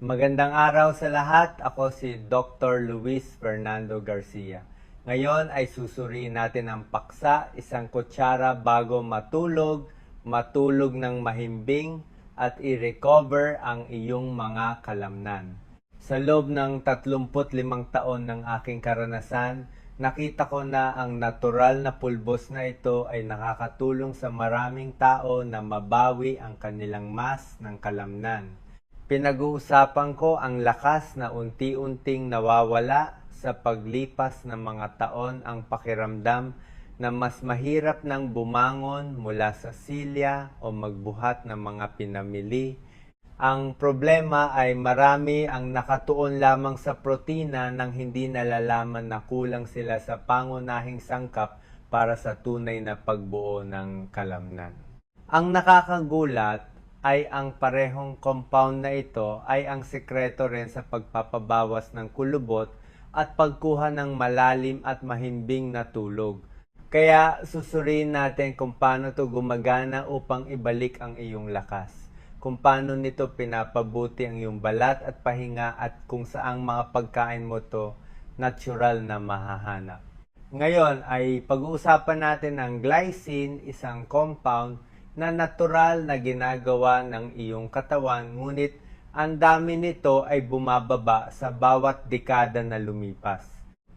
Magandang araw sa lahat. Ako si Dr. Luis Fernando Garcia. Ngayon ay susuriin natin ang paksa, isang kutsara bago matulog, matulog ng mahimbing, at i-recover ang iyong mga kalamnan. Sa loob ng 35 taon ng aking karanasan, nakita ko na ang natural na pulbos na ito ay nakakatulong sa maraming tao na mabawi ang kanilang mas ng kalamnan. Pinag-uusapan ko ang lakas na unti-unting nawawala sa paglipas ng mga taon, ang pakiramdam na mas mahirap nang bumangon mula sa silya o magbuhat ng mga pinamili. Ang problema ay marami ang nakatuon lamang sa protina nang hindi nalalaman na kulang sila sa pangunahing sangkap para sa tunay na pagbuo ng kalamnan. Ang nakakagulat ay ang parehong compound na ito ay ang sekreto rin sa pagpapabawas ng kulubot at pagkuha ng malalim at mahimbing na tulog. Kaya susuriin natin kung paano ito gumagana upang ibalik ang iyong lakas. Kung paano nito pinapabuti ang iyong balat at pahinga at kung saang mga pagkain mo to natural na mahahanap. Ngayon ay pag-uusapan natin ang glycine, isang compound na natural na ginagawa ng iyong katawan, ngunit ang dami nito ay bumababa sa bawat dekada na lumipas.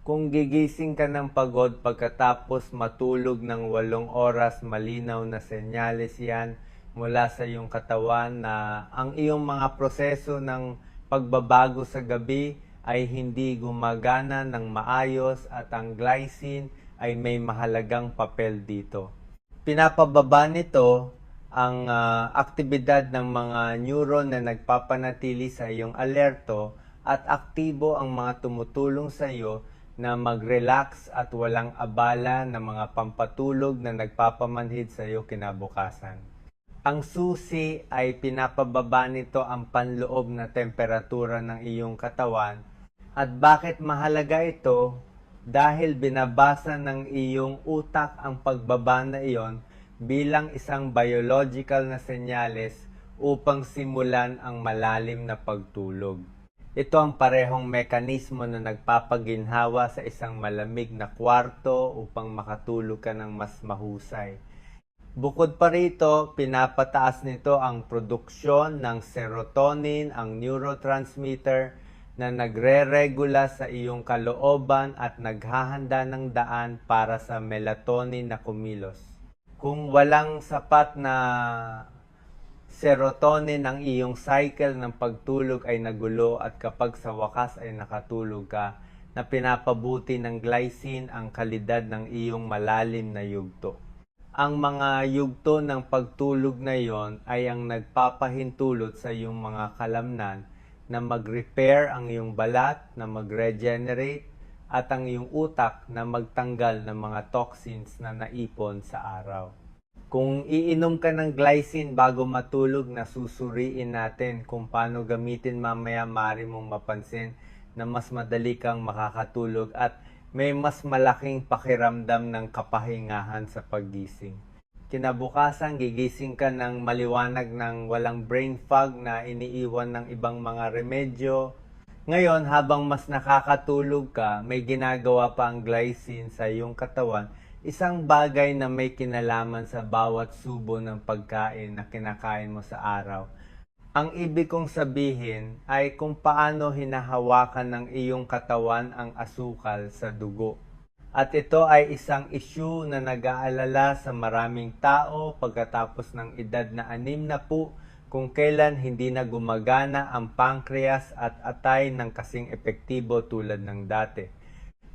Kung gigising ka ng pagod pagkatapos matulog ng 8 oras, malinaw na senyales yan mula sa iyong katawan na ang iyong mga proseso ng pagbabago sa gabi ay hindi gumagana ng maayos at ang glycine ay may mahalagang papel dito. Pinapababa nito ang aktibidad ng mga neuron na nagpapanatili sa iyong alerto at aktibo ang mga tumutulong sa iyo na mag-relax at walang abala ng mga pampatulog na nagpapamanhid sa iyo kinabukasan. Ang susi ay pinapababa nito ang panloob na temperatura ng iyong katawan. At bakit mahalaga ito? Dahil binabasa ng iyong utak ang pagbaba na iyon bilang isang biological na senyales upang simulan ang malalim na pagtulog. Ito ang parehong mekanismo na nagpapaginhawa sa isang malamig na kwarto upang makatulog ka ng mas mahusay. Bukod pa rito, pinapataas nito ang produksyon ng serotonin, ang neurotransmitter na nagre-regula sa iyong kalooban at naghahanda ng daan para sa melatonin na kumilos. Kung walang sapat na serotonin ang iyong cycle ng pagtulog ay nagulo at kapag sa wakas ay nakatulog ka, na pinapabuti ng glycine ang kalidad ng iyong malalim na yugto. Ang mga yugto ng pagtulog na iyon ay ang nagpapahintulot sa iyong mga kalamnan na mag-repair ang iyong balat, na mag-regenerate, at ang iyong utak na magtanggal ng mga toxins na naipon sa araw. Kung iinom ka ng glycine bago matulog, na susuriin natin kung paano gamitin mamaya, maaari mong mapansin na mas madali kang makakatulog at may mas malaking pakiramdam ng kapahingahan sa paggising. Kinabukasan, gigising ka ng maliwanag ng walang brain fog na iniiwan ng ibang mga remedyo. Ngayon, habang mas nakakatulog ka, may ginagawa pa ang glycine sa iyong katawan, isang bagay na may kinalaman sa bawat subo ng pagkain na kinakain mo sa araw. Ang ibig kong sabihin ay kung paano hinahawakan ng iyong katawan ang asukal sa dugo. At ito ay isang issue na nag-aalala sa maraming tao pagkatapos ng edad na 60 kung kailan hindi na gumagana ang pancreas at atay ng kasing epektibo tulad ng dati.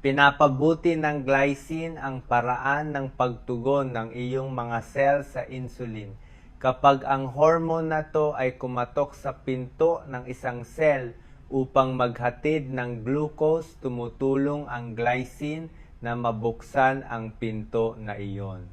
Pinapabuti ng glycine ang paraan ng pagtugon ng iyong mga cell sa insulin. Kapag ang hormone na to ay kumatok sa pinto ng isang cell upang maghatid ng glucose, tumutulong ang glycine na mabuksan ang pinto na iyon.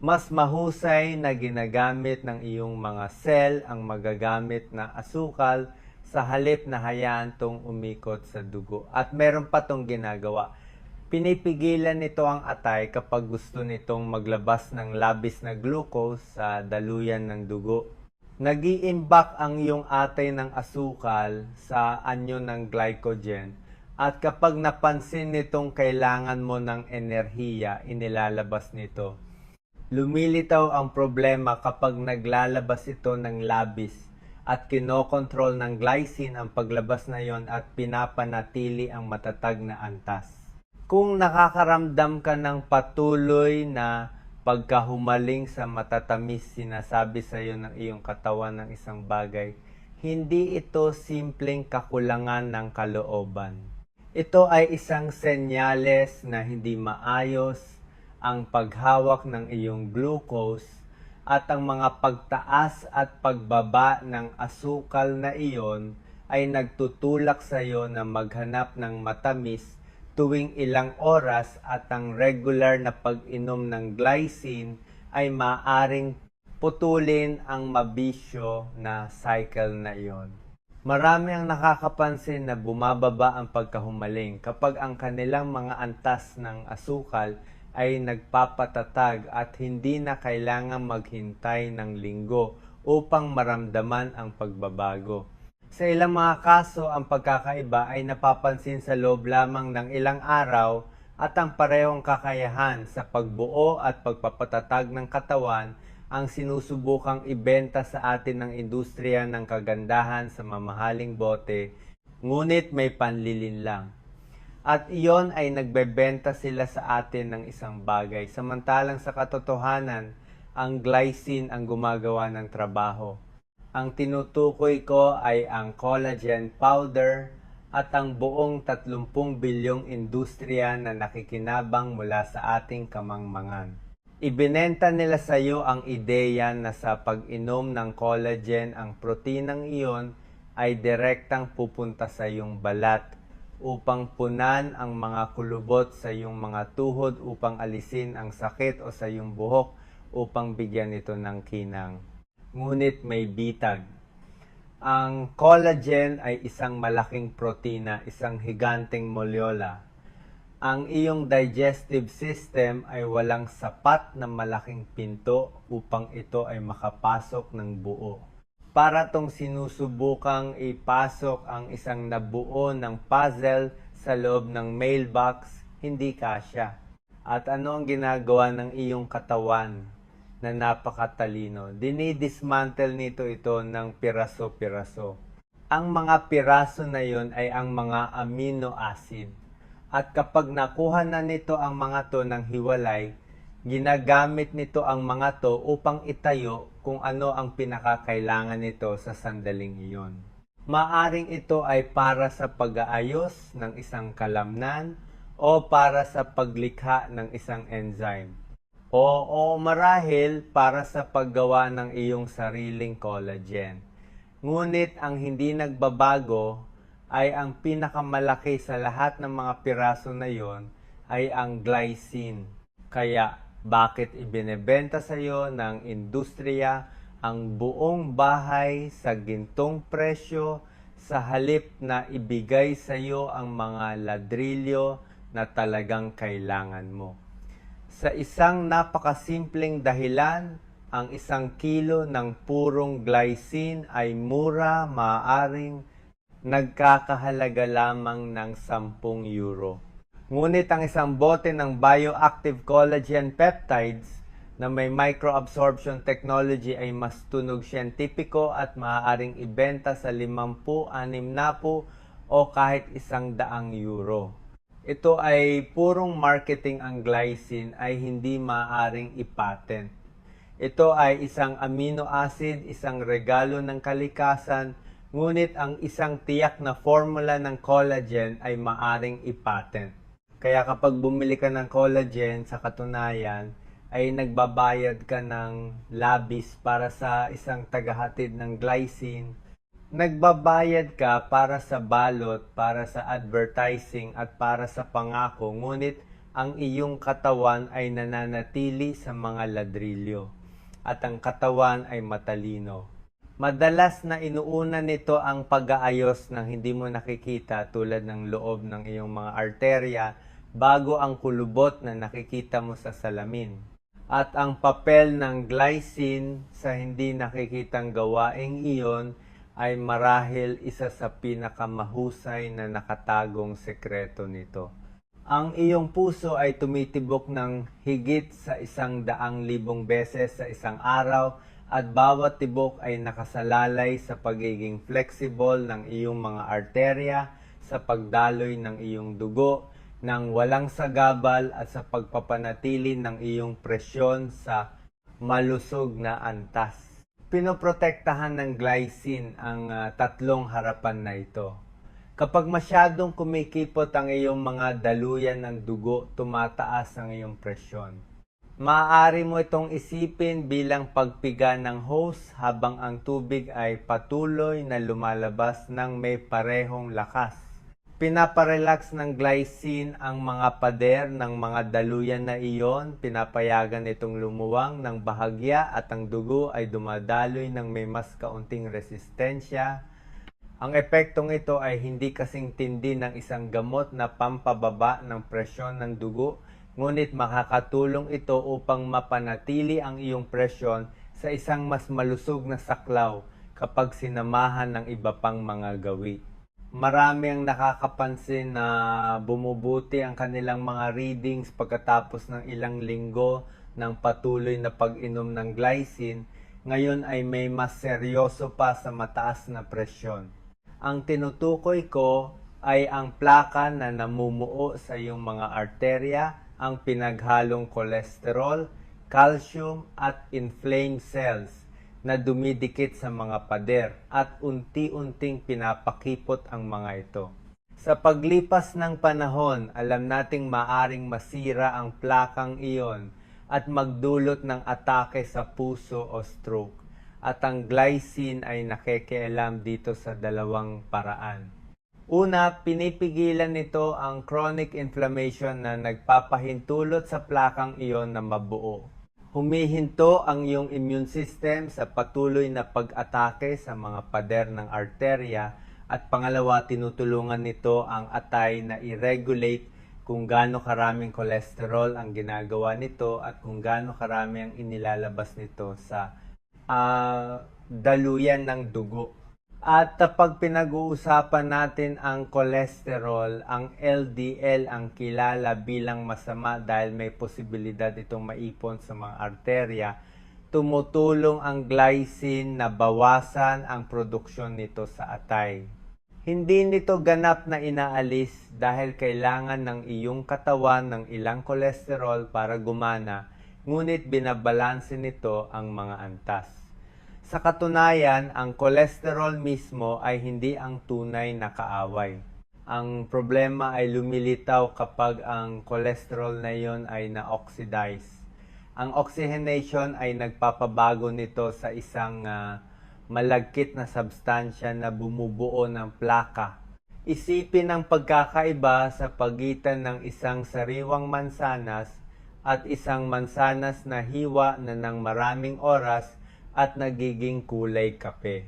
Mas mahusay na ginagamit ng iyong mga cell ang magagamit na asukal sa halip na hayaan tong umikot sa dugo. At meron pa tong ginagawa. Pinipigilan nito ang atay kapag gusto nitong maglabas ng labis na glucose sa daluyan ng dugo. Nag-iimbak ang iyong atay ng asukal sa anyo ng glycogen at kapag napansin nitong kailangan mo ng enerhiya, inilalabas nito. Lumilitaw ang problema kapag naglalabas ito ng labis at kinokontrol ng glycine ang paglabas na yon at pinapanatili ang matatag na antas. Kung nakakaramdam ka ng patuloy na pagkahumaling sa matatamis sinasabi sa iyo ng iyong katawan ng isang bagay, hindi ito simpleng kakulangan ng kalooban. Ito ay isang senyales na hindi maayos ang paghawak ng iyong glucose at ang mga pagtaas at pagbaba ng asukal na iyon ay nagtutulak sa iyo na maghanap ng matamis tuwing ilang oras at ang regular na pag-inom ng glycine ay maaring putulin ang mabisyo na cycle na iyon. Marami ang nakakapansin na bumababa ang pagkahumaling kapag ang kanilang mga antas ng asukal ay nagpapatatag at hindi na kailangang maghintay ng linggo upang maramdaman ang pagbabago. Sa ilang mga kaso, ang pagkakaiba ay napapansin sa loob lamang ng ilang araw at ang parehong kakayahan sa pagbuo at pagpapatatag ng katawan ang sinusubukang ibenta sa atin ng industriya ng kagandahan sa mamahaling bote, ngunit may panlilin lang. At iyon ay nagbebenta sila sa atin ng isang bagay, samantalang sa katotohanan, ang glycine ang gumagawa ng trabaho. Ang tinutukoy ko ay ang collagen powder at ang buong 30 bilyong industriya na nakikinabang mula sa ating kamangmangan. Ibinenta nila sa iyo ang ideya na sa pag-inom ng collagen ang proteinang iyon ay direktang pupunta sa iyong balat upang punan ang mga kulubot sa iyong mga tuhod upang alisin ang sakit o sa iyong buhok upang bigyan ito ng kinang. Ngunit may bitag. Ang collagen ay isang malaking protina, isang higanteng molyola. Ang iyong digestive system ay walang sapat na malaking pinto upang ito ay makapasok ng buo. Para tong sinusubukang ipasok ang isang nabuo ng puzzle sa loob ng mailbox, hindi kasya. At ano ang ginagawa ng iyong katawan na napakatalino? Dinidismantle nito ito ng piraso-piraso. Ang mga piraso na yon ay ang mga amino acid. At kapag nakuha na nito ang mga to ng hiwalay, ginagamit nito ang mga to upang itayo kung ano ang pinakakailangan nito sa sandaling iyon. Maaring ito ay para sa pag-aayos ng isang kalamnan o para sa paglikha ng isang enzyme. O marahil para sa paggawa ng iyong sariling collagen. Ngunit ang hindi nagbabago ay ang pinakamalaki sa lahat ng mga piraso na yon ay ang glycine. Kaya bakit ibinebenta sa iyo ng industriya ang buong bahay sa gintong presyo sa halip na ibigay sa iyo ang mga ladrilyo na talagang kailangan mo? Sa isang napakasimpleng dahilan, ang 1 kilo ng purong glycine ay mura, maaaring nagkakahalaga lamang ng 10 euro. Ngunit ang isang bote ng bioactive collagen peptides na may microabsorption technology ay mas tunog siyentipiko at maaaring ibenta sa 50, 60 o kahit 100 euro. Ito ay purong marketing. Ang glycine ay hindi maaaring ipatent. Ito ay isang amino acid, isang regalo ng kalikasan, ngunit ang isang tiyak na formula ng collagen ay maaring ipatent. Kaya kapag bumili ka ng collagen, sa katunayan, ay nagbabayad ka ng labis para sa isang tagahatid ng glycine. Nagbabayad ka para sa balot, para sa advertising at para sa pangako, ngunit ang iyong katawan ay nananatili sa mga ladrilyo at ang katawan ay matalino. Madalas na inuuna nito ang pag-aayos ng hindi mo nakikita tulad ng loob ng iyong mga arterya bago ang kulubot na nakikita mo sa salamin. At ang papel ng glycine sa hindi nakikitang gawaing iyon ay marahil isa sa pinakamahusay na nakatagong sekreto nito. Ang iyong puso ay tumitibok ng higit sa 100,000 beses sa isang araw at bawat tibok ay nakasalalay sa pagiging flexible ng iyong mga arterya, sa pagdaloy ng iyong dugo, ng walang sagabal at sa pagpapanatili ng iyong presyon sa malusog na antas. Pinoprotektahan ng glycine ang tatlong harapan na ito. Kapag masyadong kumikipot ang iyong mga daluyan ng dugo, tumataas ang iyong presyon. Maaari mo itong isipin bilang pagpiga ng hose habang ang tubig ay patuloy na lumalabas ng may parehong lakas. Pinaparelax ng glycine ang mga pader ng mga daluyan na iyon, pinapayagan itong lumuwang ng bahagya at ang dugo ay dumadaloy ng may mas kaunting resistensya. Ang epektong ito ay hindi kasing tindi ng isang gamot na pampababa ng presyon ng dugo, ngunit makakatulong ito upang mapanatili ang iyong presyon sa isang mas malusog na saklaw kapag sinamahan ng iba pang mga gawi. Marami ang nakakapansin na bumubuti ang kanilang mga readings pagkatapos ng ilang linggo ng patuloy na pag-inom ng glycine, ngayon ay may mas seryoso pa sa mataas na presyon. Ang tinutukoy ko ay ang plaka na namumuo sa iyong mga arterya, ang pinaghalong kolesterol, calcium at inflamed cells na dumidikit sa mga pader at unti-unting pinapakipot ang mga ito. Sa paglipas ng panahon, alam nating maaring masira ang plakang iyon at magdulot ng atake sa puso o stroke. At ang glycine ay nakikialam dito sa dalawang paraan. Una, pinipigilan nito ang chronic inflammation na nagpapahintulot sa plakang iyon na mabuo. Humihinto ang iyong immune system sa patuloy na pag-atake sa mga pader ng arterya at pangalawa, tinutulungan nito ang atay na i-regulate kung gaano karaming cholesterol ang ginagawa nito at kung gaano karami ang inilalabas nito sa daluyan ng dugo. At pag pinag-uusapan natin ang cholesterol, ang LDL ang kilala bilang masama dahil may posibilidad itong maipon sa mga arterya. Tumutulong ang glycine na bawasan ang produksyon nito sa atay. Hindi nito ganap na inaalis dahil kailangan ng iyong katawan ng ilang cholesterol para gumana, ngunit binabalanse nito ang mga antas. Sa katunayan, ang cholesterol mismo ay hindi ang tunay na kaaway. Ang problema ay lumilitaw kapag ang cholesterol na iyon ay na-oxidize. Ang oxygenation ay nagpapabago nito sa isang malagkit na substansya na bumubuo ng plaka. Isipin ang pagkakaiba sa pagitan ng isang sariwang mansanas at isang mansanas na hiwa na ng maraming oras at nagiging kulay kape.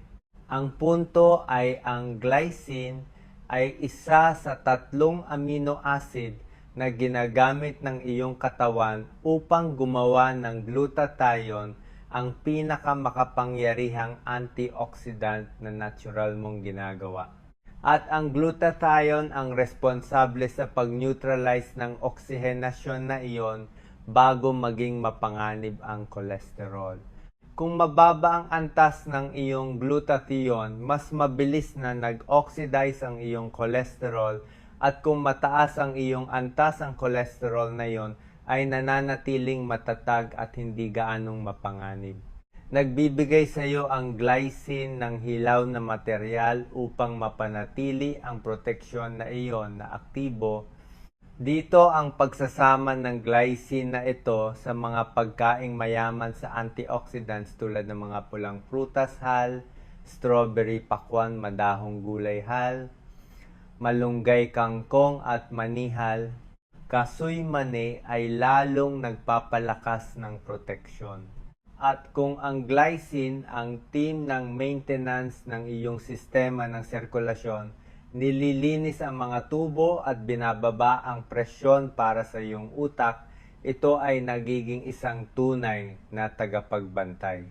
Ang punto ay ang glycine ay isa sa 3 amino acid na ginagamit ng iyong katawan upang gumawa ng glutathione, ang pinakamakapangyarihang antioxidant na natural mong ginagawa. At ang glutathione ang responsable sa pag-neutralize ng oxygenasyon na iyon bago maging mapanganib ang cholesterol. Kung mababa ang antas ng iyong glutathione, mas mabilis na nag-oxidize ang iyong cholesterol at kung mataas ang iyong antas ang cholesterol na iyon, ay nananatiling matatag at hindi gaanong mapanganib. Nagbibigay sa iyo ang glycine ng hilaw na material upang mapanatili ang proteksyon na iyon na aktibo. Dito ang pagsasama ng glycine na ito sa mga pagkaing mayaman sa antioxidants tulad ng mga pulang prutas hal, strawberry, pakwan, madahong gulay hal, malunggay, kangkong at manihal, kasoy mani ay lalong nagpapalakas ng proteksyon. At kung ang glycine ang team ng maintenance ng iyong sistema ng sirkulasyon, nililinis ang mga tubo at binababa ang presyon para sa iyong utak, ito ay nagiging isang tunay na tagapagbantay.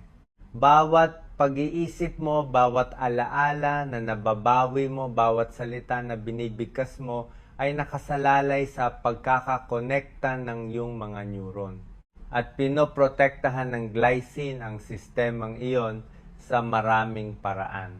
Bawat pag-iisip mo, bawat alaala na nababawi mo, bawat salita na binibigkas mo ay nakasalalay sa pagkakakonekta ng iyong mga neuron. At pinoprotektahan ng glycine ang sistemang iyon sa maraming paraan.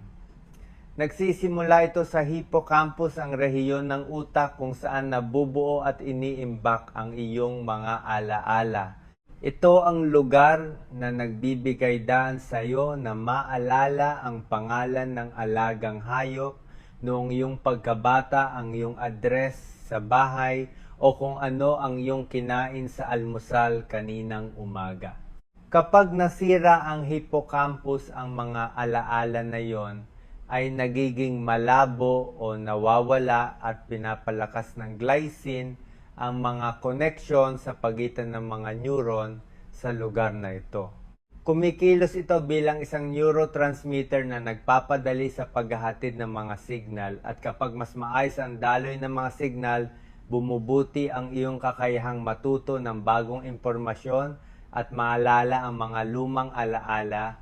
Nagsisimula ito sa hippocampus, ang rehiyon ng utak kung saan nabubuo at iniimbak ang iyong mga alaala. Ito ang lugar na nagbibigay daan sa iyo na maalala ang pangalan ng alagang hayop noong iyong pagkabata, ang iyong address sa bahay, o kung ano ang iyong kinain sa almusal kaninang umaga. Kapag nasira ang hippocampus, ang mga alaala na iyon ay nagiging malabo o nawawala at pinapalakas ng glycine ang mga connection sa pagitan ng mga neuron sa lugar na ito. Kumikilos ito bilang isang neurotransmitter na nagpapadali sa paghahatid ng mga signal, at kapag mas maayos ang daloy ng mga signal, bumubuti ang iyong kakayahang matuto ng bagong impormasyon at maalala ang mga lumang alaala,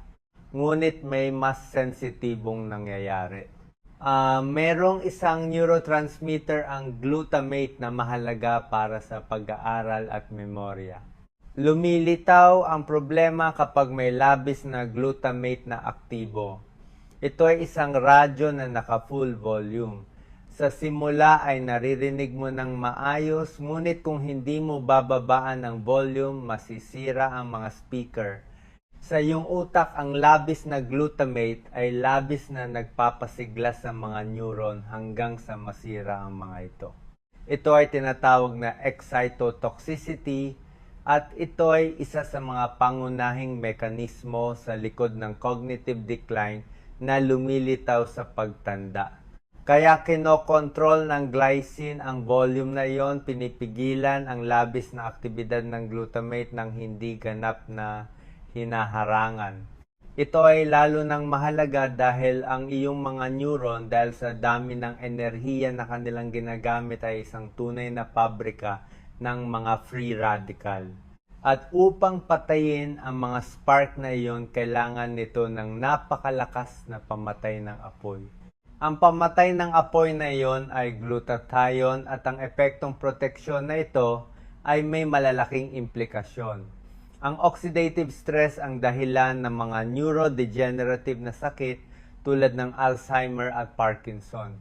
ngunit may mas sensitibong nangyayari. Merong isang neurotransmitter ang glutamate na mahalaga para sa pag-aaral at memorya. Lumilitaw ang problema kapag may labis na glutamate na aktibo. Ito ay isang radyo na naka-full volume. Sa simula ay naririnig mo ng maayos, ngunit kung hindi mo bababaan ang volume, masisira ang mga speaker. Sa iyong utak, ang labis na glutamate ay labis na nagpapasigla sa mga neuron hanggang sa masira ang mga ito. Ito ay tinatawag na excitotoxicity, at ito ay isa sa mga pangunahing mekanismo sa likod ng cognitive decline na lumilitaw sa pagtanda. Kaya kinokontrol ng glycine ang volume na iyon, pinipigilan ang labis na aktibidad ng glutamate ng hindi ganap na hinaharangan. Ito ay lalo nang mahalaga dahil ang iyong mga neuron, dahil sa dami ng enerhiya na kanilang ginagamit, ay isang tunay na pabrika ng mga free radical. At upang patayin ang mga spark na iyon, kailangan nito ng napakalakas na pamatay ng apoy. Ang pamatay ng apoy na iyon ay glutathione, at ang epektong proteksyon na ito ay may malalaking implikasyon. Ang oxidative stress ang dahilan ng mga neurodegenerative na sakit tulad ng Alzheimer at Parkinson.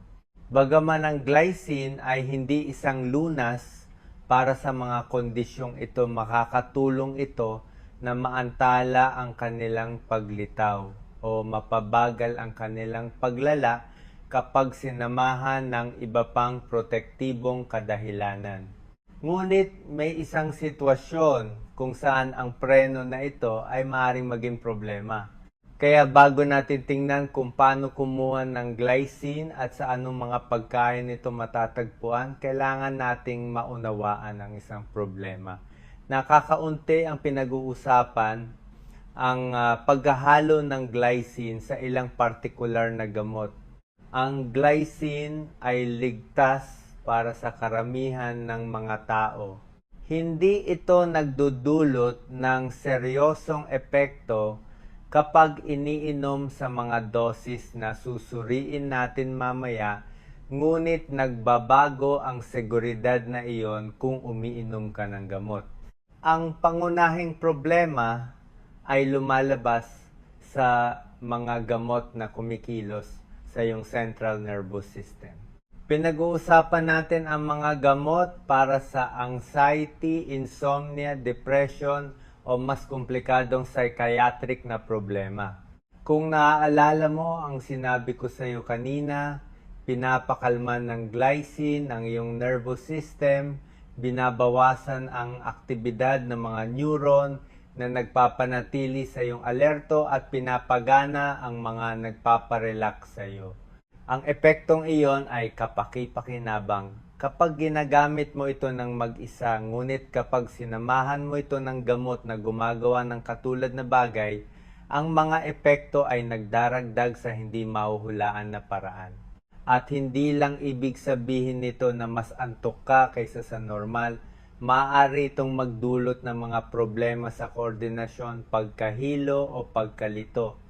Bagaman ang glycine ay hindi isang lunas para sa mga kondisyong ito, makakatulong ito na maantala ang kanilang paglitaw o mapabagal ang kanilang paglala kapag sinamahan ng iba pang protektibong kadahilanan. Ngunit may isang sitwasyon kung saan ang preno na ito ay maaaring maging problema. Kaya bago natin tingnan kung paano kumuha ng glycine at sa anong mga pagkain ito matatagpuan, kailangan nating maunawaan ang isang problema. Nakakaunti ang pinag-uusapan ang paghahalo ng glycine sa ilang partikular na gamot. Ang glycine ay ligtas para sa karamihan ng mga tao. Hindi ito nagdudulot ng seryosong epekto kapag iniinom sa mga dosis na susuriin natin mamaya, ngunit nagbabago ang seguridad na iyon kung umiinom ka ng gamot. Ang pangunahing problema ay lumalabas sa mga gamot na kumikilos sa iyong central nervous system. Pinag-uusapan natin ang mga gamot para sa anxiety, insomnia, depression o mas komplikadong psychiatric na problema. Kung naaalala mo ang sinabi ko sa iyo kanina, pinapakalma ng glycine ang iyong nervous system, binabawasan ang aktibidad ng mga neuron na nagpapanatili sa iyong alerto at pinapagana ang mga nagpaparelax sa iyo. Ang epektong iyon ay kapaki-pakinabang kapag ginagamit mo ito ng mag-isa, ngunit kapag sinamahan mo ito ng gamot na gumagawa ng katulad na bagay, ang mga epekto ay nagdaragdag sa hindi mahuhulaan na paraan. At hindi lang ibig sabihin nito na mas antok ka kaysa sa normal, Maaari itong magdulot ng mga problema sa koordinasyon, pagkahilo o pagkalito.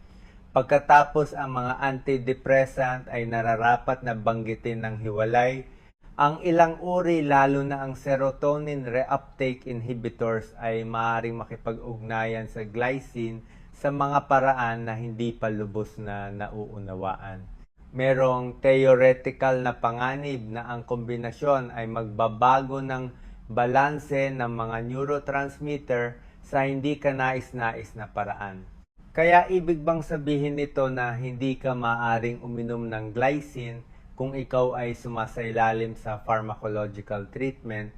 Pagkatapos ang mga antidepressant ay nararapat na banggitin ng hiwalay. Ang ilang uri, lalo na ang serotonin reuptake inhibitors, ay maaaring makipag-ugnayan sa glycine sa mga paraan na hindi pa lubos na nauunawaan. Merong theoretical na panganib na ang kombinasyon ay magbabago ng balanse ng mga neurotransmitter sa hindi kanais-nais na paraan. Kaya ibig bang sabihin nito na hindi ka maaring uminom ng glycine kung ikaw ay sumasailalim sa pharmacological treatment?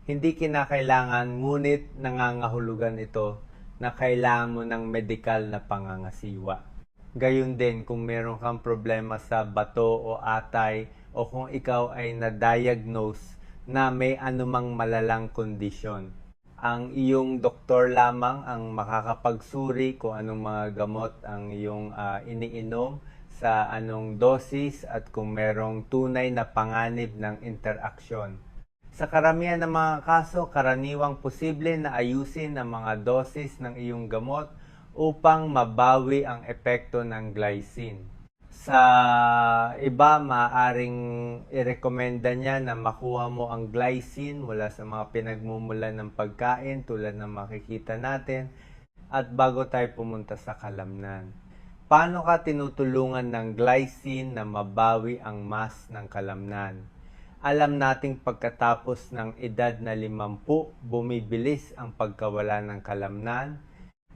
Hindi kinakailangan, ngunit nangangahulugan ito na kailangan mo ng medikal na pangangasiwa. Gayun din kung meron kang problema sa bato o atay o kung ikaw ay na-diagnose na may anumang malalang kondisyon. Ang iyong doktor lamang ang makakapagsuri kung anong mga gamot ang iyong iniinom, sa anong dosis at kung merong tunay na panganib ng interaksyon. Sa karamihan ng mga kaso, karaniwang posible na ayusin ang mga dosis ng iyong gamot upang mabawi ang epekto ng glycine. Sa iba, maaaring irekomenda niya na makuha mo ang glycine mula sa mga pinagmumulan ng pagkain tulad ng makikita natin at bago tayo pumunta sa kalamnan. Paano ka tinutulungan ng glycine na mabawi ang mass ng kalamnan? Alam nating pagkatapos ng edad na 50, bumibilis ang pagkawala ng kalamnan.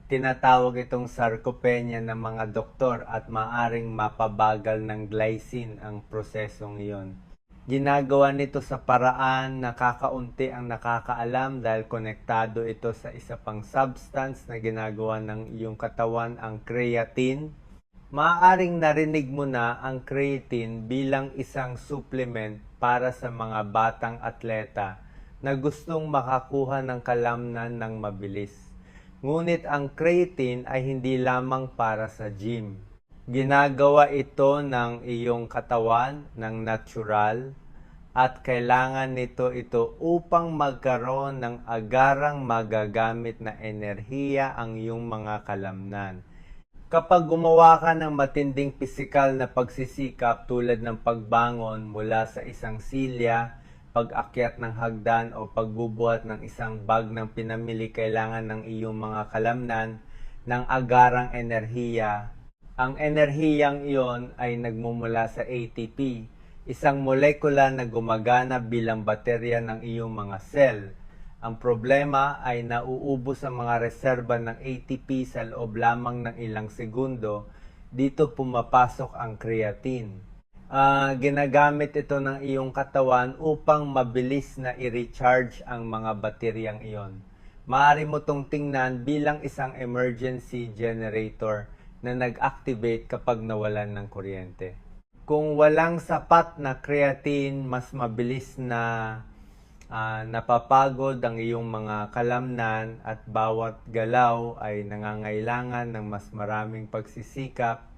Tinatawag itong sarcopenia ng mga doktor at maaring mapabagal ng glycine ang prosesong iyon. Ginagawa nito sa paraan na kakaunti ang nakakaalam dahil konektado ito sa isa pang substance na ginagawa ng iyong katawan, ang creatine. Maaaring narinig mo na ang creatine bilang isang supplement para sa mga batang atleta na gustong makakuha ng kalamnan ng mabilis. Ngunit ang creatine ay hindi lamang para sa gym. Ginagawa ito ng iyong katawan ng natural at kailangan ito upang magkaroon ng agarang magagamit na enerhiya ang iyong mga kalamnan. Kapag gumawa ka ng matinding pisikal na pagsisikap tulad ng pagbangon mula sa isang silya, pag-akyat ng hagdan o pagbubuhat ng isang bag ng pinamili, kailangan ng iyong mga kalamnan ng agarang enerhiya. Ang enerhiyang iyon ay nagmumula sa ATP, isang molekula na gumagana bilang baterya ng iyong mga cell. Ang problema ay nauubos ang mga reserba ng ATP sa loob lamang ng ilang segundo. Dito pumapasok ang creatine. Ginagamit ito ng iyong katawan upang mabilis na i-recharge ang mga bateryang iyon. Maaari mo itong tingnan bilang isang emergency generator na nag-activate kapag nawalan ng kuryente. Kung walang sapat na creatine, mas mabilis na napapagod ang iyong mga kalamnan at bawat galaw ay nangangailangan ng mas maraming pagsisikap.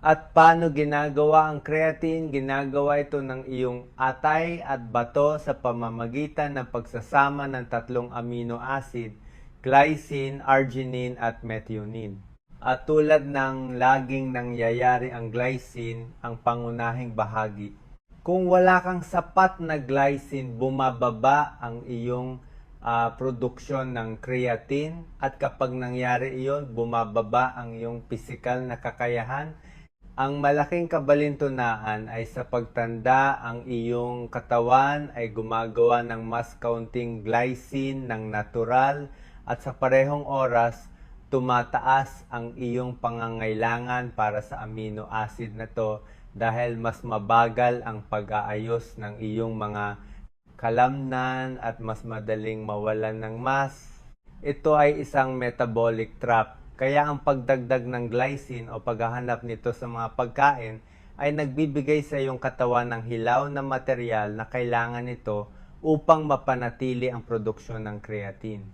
At paano ginagawa ang creatine? Ginagawa ito ng iyong atay at bato sa pamamagitan ng pagsasama ng tatlong amino acid, glycine, arginine at methionine. At tulad ng laging nangyayari ang glycine, ang pangunahing bahagi. Kung wala kang sapat na glycine, bumababa ang iyong produksyon ng creatine at kapag nangyari iyon, bumababa ang iyong pisikal na kakayahan. Ang malaking kabalintunaan ay sa pagtanda, ang iyong katawan ay gumagawa ng mas kaunting glycine ng natural at sa parehong oras, tumataas ang iyong pangangailangan para sa amino acid na to dahil mas mabagal ang pag-aayos ng iyong mga kalamnan at mas madaling mawalan ng mass. Ito ay isang metabolic trap. Kaya ang pagdagdag ng glycine o paghahanap nito sa mga pagkain ay nagbibigay sa iyong katawan ng hilaw na material na kailangan nito upang mapanatili ang produksyon ng creatine.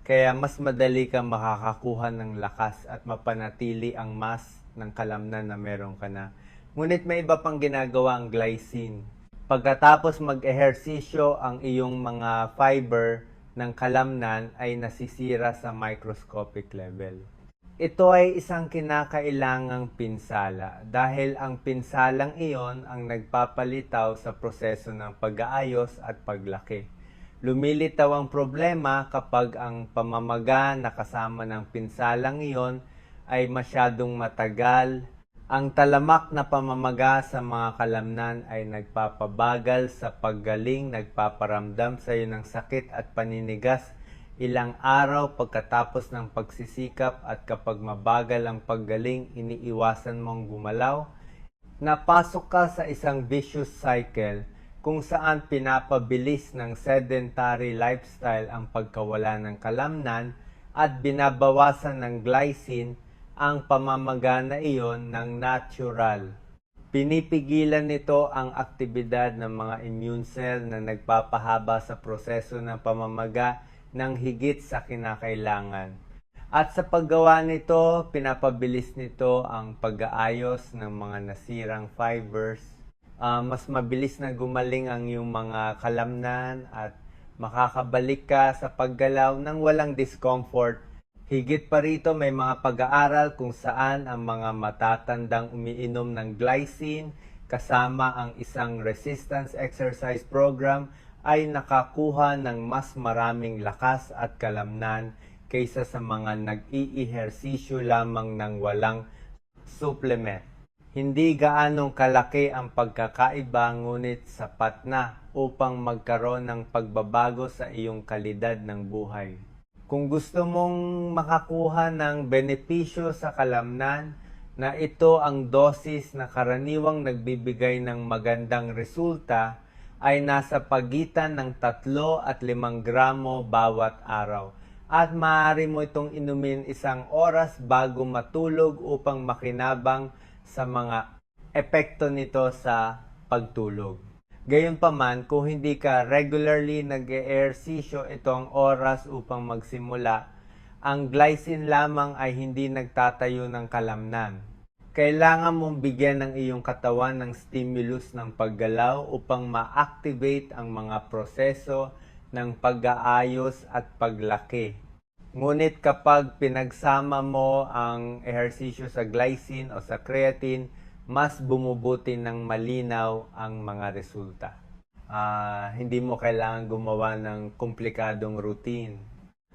Kaya mas madali kang makakakuha ng lakas at mapanatili ang mass ng kalamnan na meron ka na. Ngunit may iba pang ginagawa ang glycine. Pagkatapos mag-ehersisyo, ang iyong mga fiber ng kalamnan ay nasisira sa microscopic level. Ito ay isang kinakailangang pinsala dahil ang pinsalang iyon ang nagpapalitaw sa proseso ng pag-aayos at paglaki. Lumilitaw ang problema kapag ang pamamaga na kasama ng pinsalang iyon ay masyadong matagal. Ang talamak na pamamaga sa mga kalamnan ay nagpapabagal sa paggaling, nagpaparamdam sa iyo ng sakit at paninigas ilang araw pagkatapos ng pagsisikap, at kapag mabagal ang paggaling, iniiwasan mong gumalaw. Napasok ka sa isang vicious cycle kung saan pinapabilis ng sedentary lifestyle ang pagkawala ng kalamnan at binabawasan ng glycine ang pamamaga na iyon ng natural. Pinipigilan nito ang aktibidad ng mga immune cell na nagpapahaba sa proseso ng pamamaga ng higit sa kinakailangan. At sa paggawa nito, pinapabilis nito ang pag-aayos ng mga nasirang fibers. Mas mabilis na gumaling ang iyong mga kalamnan at makakabalik ka sa paggalaw ng walang discomfort. Higit pa rito, may mga pag-aaral kung saan ang mga matatandang umiinom ng glycine kasama ang isang resistance exercise program ay nakakuha ng mas maraming lakas at kalamnan kaysa sa mga nag-iihersisyo lamang ng walang supplement. Hindi gaanong kalaki ang pagkakaiba, ngunit sapat na upang magkaroon ng pagbabago sa iyong kalidad ng buhay. Kung gusto mong makakuha ng benepisyo sa kalamnan, na ito ang dosis na karaniwang nagbibigay ng magandang resulta, ay nasa pagitan ng 3 at 5 gramo bawat araw. At maaari mo itong inumin 1 oras bago matulog upang makinabang sa mga epekto nito sa pagtulog. Gayunpaman, kung hindi ka regularly nag-eehersisyo, ito ang oras upang magsimula. Ang glycine lamang ay hindi nagtatayo ng kalamnan. Kailangan mong bigyan ng iyong katawan ng stimulus ng paggalaw upang ma-activate ang mga proseso ng pag-aayos at paglaki. Ngunit kapag pinagsama mo ang ehersisyo sa glycine o sa creatine, mas bumubuti ng malinaw ang mga resulta. Hindi mo kailangan gumawa ng komplikadong routine.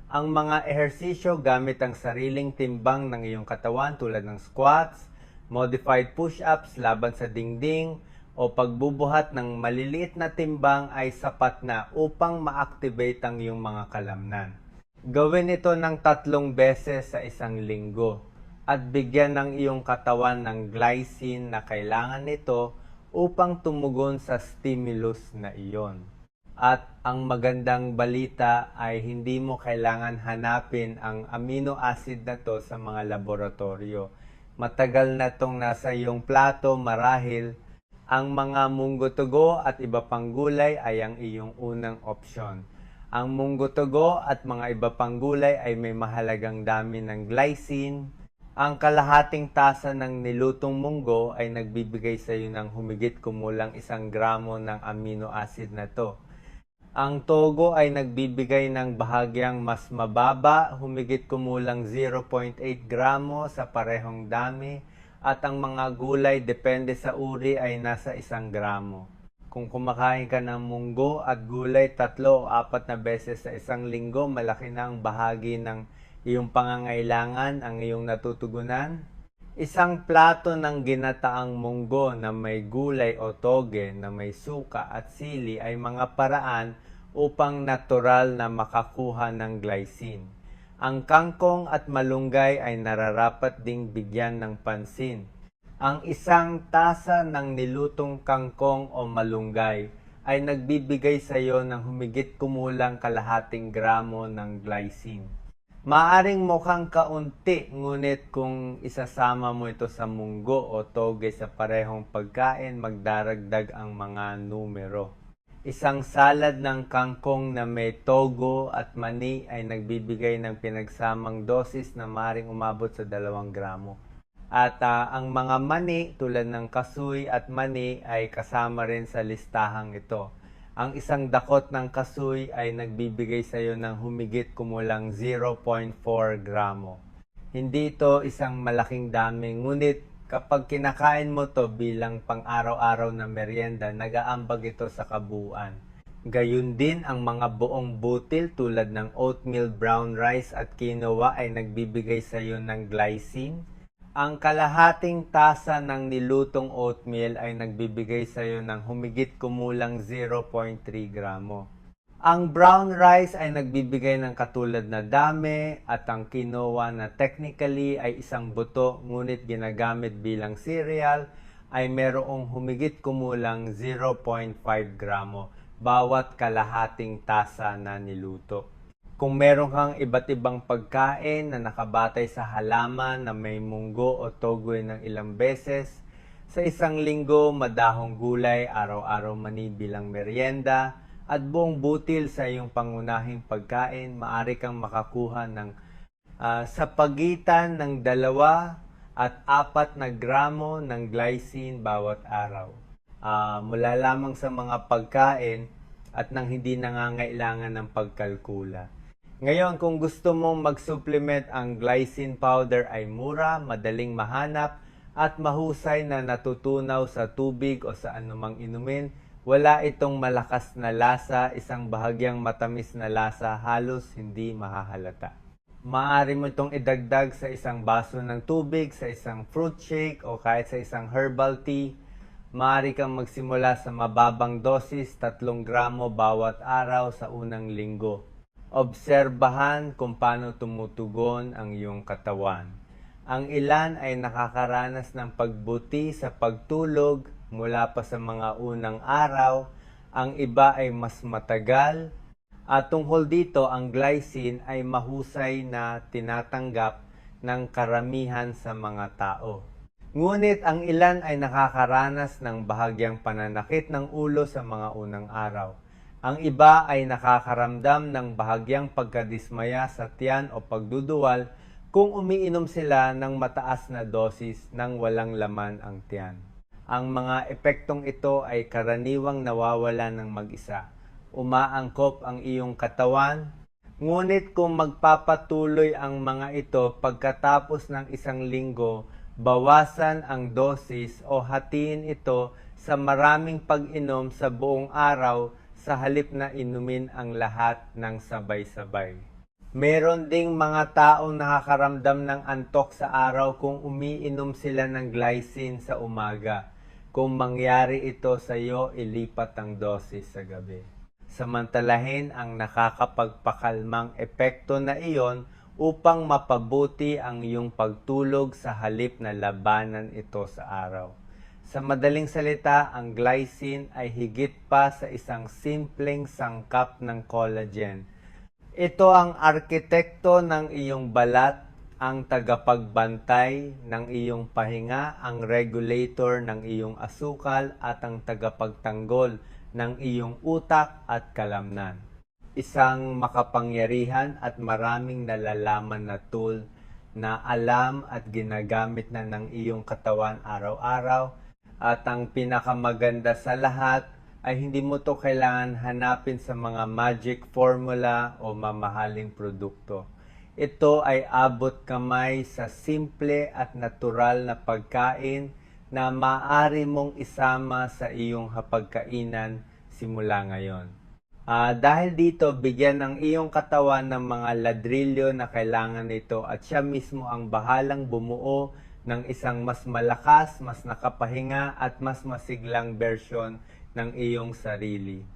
Ang mga ehersisyo gamit ang sariling timbang ng iyong katawan tulad ng squats, modified push-ups laban sa dingding, o pagbubuhat ng maliliit na timbang ay sapat na upang ma-activate ang iyong mga kalamnan. Gawin ito ng 3 beses sa isang linggo at bigyan ng iyong katawan ng glycine na kailangan nito upang tumugon sa stimulus na iyon. At ang magandang balita ay hindi mo kailangan hanapin ang amino acid na to sa mga laboratorio. Matagal na itong nasa iyong plato, marahil ang mga munggo-tugo at iba pang gulay ay ang iyong unang opsyon. Ang munggo-tugo at mga iba pang gulay ay may mahalagang dami ng glycine. Ang kalahating tasa ng nilutong munggo ay nagbibigay sa iyo ng humigit kumulang 1 gramo ng amino acid na to. Ang togo ay nagbibigay ng bahagyang mas mababa, humigit kumulang 0.8 gramo sa parehong dami, at ang mga gulay depende sa uri ay nasa 1 gramo. Kung kumakain ka ng munggo at gulay 3 o 4 na beses sa isang linggo, malaki na ang bahagi ng iyong pangangailangan ang iyong natutugunan. Isang plato ng ginataang munggo na may gulay o toge na may suka at sili ay mga paraan upang natural na makakuha ng glycine. Ang kangkong at malunggay ay nararapat ding bigyan ng pansin. Ang 1 tasa ng nilutong kangkong o malunggay ay nagbibigay sa iyo ng humigit kumulang kalahating gramo ng glycine. Maaring mukhang kaunti, ngunit kung isasama mo ito sa munggo o toge sa parehong pagkain, magdaragdag ang mga numero. Isang salad ng kangkong na may togo at mani ay nagbibigay ng pinagsamang dosis na maaring umabot sa 2 gramo. At ang mga mani tulad ng kasoy at mani ay kasama rin sa listahang ito. Ang isang dakot ng kasoy ay nagbibigay sa iyo ng humigit kumulang 0.4 gramo. Hindi ito isang malaking dami, ngunit kapag kinakain mo to bilang pang-araw-araw na merienda, nag-aambag ito sa kabuuan. Gayun din ang mga buong butil tulad ng oatmeal, brown rice at quinoa ay nagbibigay sa iyo ng glycine. Ang kalahating tasa ng nilutong oatmeal ay nagbibigay sa iyo ng humigit kumulang 0.3 gramo. Ang brown rice ay nagbibigay ng katulad na dami at ang quinoa na technically ay isang buto ngunit ginagamit bilang cereal ay merong humigit kumulang 0.5 gramo bawat kalahating tasa na niluto. Kung meron kang iba't ibang pagkain na nakabatay sa halaman na may munggo o togoy ng ilang beses, sa isang linggo madahong gulay, araw-araw mani bilang merienda, at buong butil sa iyong pangunahing pagkain, maaari kang makakuha ng sa pagitan ng 2 at 4 na gramo ng glycine bawat araw. Mula lamang sa mga pagkain at nang hindi nangangailangan ng pagkalkula. Ngayon, kung gusto mong mag-supplement, ang glycine powder ay mura, madaling mahanap, at mahusay na natutunaw sa tubig o sa anumang inumin. Wala itong malakas na lasa, isang bahagyang matamis na lasa, halos hindi mahahalata. Maaari mo itong idagdag sa isang baso ng tubig, sa isang fruit shake, o kahit sa isang herbal tea. Maaari kang magsimula sa mababang dosis, 3 gramo bawat araw sa unang linggo. Obserbahan kung paano tumutugon ang iyong katawan. Ang ilan ay nakakaranas ng pagbuti sa pagtulog mula pa sa mga unang araw, ang iba ay mas matagal, at tungkol dito ang glycine ay mahusay na tinatanggap ng karamihan sa mga tao. Ngunit ang ilan ay nakakaranas ng bahagyang pananakit ng ulo sa mga unang araw. Ang iba ay nakakaramdam ng bahagyang pagkadismaya sa tiyan o pagduduwal kung umiinom sila ng mataas na dosis nang walang laman ang tiyan. Ang mga epektong ito ay karaniwang nawawala ng mag-isa. Umaangkop ang iyong katawan, ngunit kung magpapatuloy ang mga ito pagkatapos ng 1 linggo, bawasan ang dosis o hatiin ito sa maraming pag-inom sa buong araw sa halip na inumin ang lahat ng sabay-sabay. Meron ding mga taong nakakaramdam ng antok sa araw kung umiinom sila ng glycine sa umaga. Kung mangyari ito sa iyo, ilipat ang dosis sa gabi. Samantalahin ang nakakapagpakalmang epekto na iyon upang mapabuti ang iyong pagtulog sa halip na labanan ito sa araw. Sa madaling salita, ang glycine ay higit pa sa isang simpleng sangkap ng collagen. Ito ang arkitekto ng iyong balat, ang tagapagbantay ng iyong pahinga, ang regulator ng iyong asukal, at ang tagapagtanggol ng iyong utak at kalamnan. Isang makapangyarihan at maraming nalalaman na tool na alam at ginagamit na ng iyong katawan araw-araw. At ang pinakamaganda sa lahat ay hindi mo to kailangan hanapin sa mga magic formula o mamahaling produkto. Ito ay abot kamay sa simple at natural na pagkain na maaari mong isama sa iyong hapagkainan simula ngayon. Dahil dito, bigyan ng iyong katawan ng mga ladrilyo na kailangan nito at siya mismo ang bahalang bumuo ng isang mas malakas, mas nakapahinga at mas masiglang bersyon ng iyong sarili.